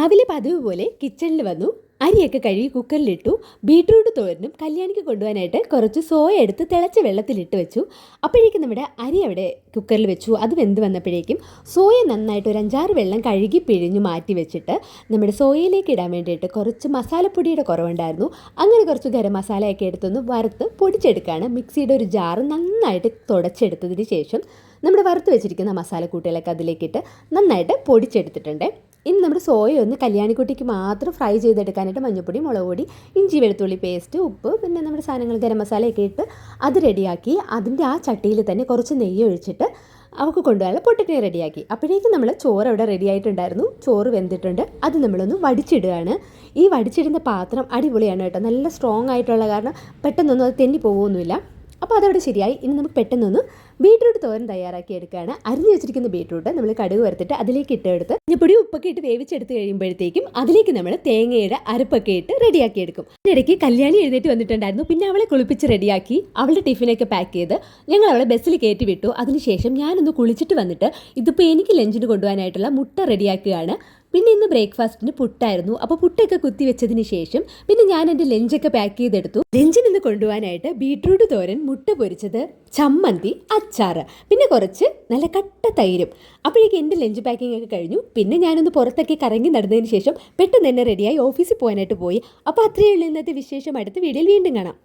രാവിലെ പതിവ് പോലെ കിച്ചണിൽ വന്നു. അരിയൊക്കെ കഴുകി കുക്കറിലിട്ടു. ബീട്രൂട്ട് തോരനും കല്യാണിക്ക് കൊണ്ടുപോകാനായിട്ട് കുറച്ച് സോയ എടുത്ത് തിളച്ച വെള്ളത്തിലിട്ട് വെച്ചു. അപ്പോഴേക്കും നമ്മുടെ അരി അവിടെ കുക്കറിൽ വെച്ചു. അത് വെന്ത് വന്നപ്പോഴേക്കും സോയ നന്നായിട്ട് ഒരു 5-6 വെള്ളം കഴുകി പിഴിഞ്ഞു മാറ്റി വെച്ചിട്ട് നമ്മുടെ സോയയിലേക്ക് ഇടാൻ വേണ്ടിയിട്ട് കുറച്ച് മസാലപ്പൊടിയുടെ കുറവുണ്ടായിരുന്നു. അങ്ങനെ കുറച്ച് ഗരം മസാലയൊക്കെ എടുത്തൊന്ന് വറുത്ത് പൊടിച്ചെടുക്കുകയാണ്. മിക്സിയുടെ ഒരു ജാറ് നന്നായിട്ട് തുടച്ചെടുത്തതിന് ശേഷം നമ്മുടെ വറുത്ത് വെച്ചിരിക്കുന്ന മസാലക്കൂട്ടുകളൊക്കെ അതിലേക്കിട്ട് നന്നായിട്ട് പൊടിച്ചെടുത്തിട്ടുണ്ട്. ഇനി നമ്മുടെ സോയ ഒന്ന് കല്യാണിക്കുട്ടിക്ക് മാത്രം ഫ്രൈ ചെയ്തെടുക്കാനായിട്ട് മഞ്ഞൾപ്പൊടി, മുളക് പൊടി, ഇഞ്ചി വെളുത്തുള്ളി പേസ്റ്റ്, ഉപ്പ്, പിന്നെ നമ്മുടെ സാധനങ്ങൾ ഗരം മസാലയൊക്കെ ഇട്ട് അത് റെഡിയാക്കി അതിൻ്റെ ആ ചട്ടിയിൽ തന്നെ കുറച്ച് നെയ്യ് ഒഴിച്ചിട്ട് അവൾക്ക് കൊണ്ടുപോകാനുള്ള പൊട്ടറ്റോ റെഡിയാക്കി. അപ്പോഴേക്കും നമ്മൾ ചോറ് അവിടെ റെഡി ആയിട്ടുണ്ടായിരുന്നു. ചോറ് വെന്തിട്ടുണ്ട്. അത് നമ്മളൊന്ന് വടിച്ചിടുകയാണ്. ഈ വടിച്ചിടുന്ന പാത്രം അടിപൊളിയാണ് കേട്ടോ. നല്ല സ്ട്രോങ് ആയിട്ടുള്ള കാരണം പെട്ടെന്നൊന്നും അത് തെന്നി പോകുമൊന്നുമില്ല. അപ്പോൾ അതവിടെ ശരിയായി. ഇനി നമുക്ക് പെട്ടെന്നൊന്ന് ബീട്രൂട്ട് തോരൻ തയ്യാറാക്കി എടുക്കുകയാണ്. അരിഞ്ഞു വെച്ചിരിക്കുന്ന ബീട്രൂട്ട് നമ്മൾ കടുക് വറുത്തിട്ട് അതിലേക്ക് ഇട്ടെടുത്ത് മഞ്ഞൾപ്പൊടി ഉപ്പൊക്കെ ഇട്ട് വേവിച്ചെടുത്ത് കഴിയുമ്പോഴത്തേക്കും അതിലേക്ക് നമ്മൾ തേങ്ങയുടെ അരപ്പൊക്കെ ഇട്ട് റെഡിയാക്കി എടുക്കും. അതിനിടയ്ക്ക് കല്യാണി എഴുന്നേറ്റ് വന്നിട്ടുണ്ടായിരുന്നു. പിന്നെ അവളെ കുളിപ്പിച്ച് റെഡിയാക്കി അവളുടെ ടിഫിനൊക്കെ പാക്ക് ചെയ്ത് ഞങ്ങൾ അവളെ ബസ്സിൽ കയറ്റി വിട്ടു. അതിനുശേഷം ഞാനൊന്ന് കുളിച്ചിട്ട് വന്നിട്ട് ഇതിപ്പോൾ എനിക്ക് ലഞ്ചിന് കൊണ്ടുപോകാനായിട്ടുള്ള മുട്ട റെഡിയാക്കുകയാണ്. പിന്നെ ഇന്ന് ബ്രേക്ക്ഫാസ്റ്റിന് പുട്ടായിരുന്നു. അപ്പോൾ പുട്ടൊക്കെ കുത്തി വെച്ചതിന് ശേഷം പിന്നെ ഞാൻ എൻ്റെ ലഞ്ചൊക്കെ പാക്ക് ചെയ്തെടുത്തു. ലഞ്ചിൽ നിന്ന് കൊണ്ടുപോകാനായിട്ട് ബീട്രൂട്ട് തോരൻ, മുട്ട പൊരിച്ചത്, ചമ്മന്തി, അച്ചാറ്, പിന്നെ കുറച്ച് നല്ല കട്ട തൈരും. അപ്പോഴേക്കും എൻ്റെ ലഞ്ച് പാക്കിംഗ് ഒക്കെ കഴിഞ്ഞു. പിന്നെ ഞാനൊന്ന് പുറത്തൊക്കെ കറങ്ങി നടന്നതിന് ശേഷം പെട്ടെന്ന് തന്നെ റെഡിയായി ഓഫീസിൽ പോകാനായിട്ട് പോയി. അപ്പോൾ അത്രയേ ഉള്ളൂ ഇന്നത്തെ വിശേഷം. അടുത്ത വീഡിയോയിൽ വീണ്ടും കാണാം.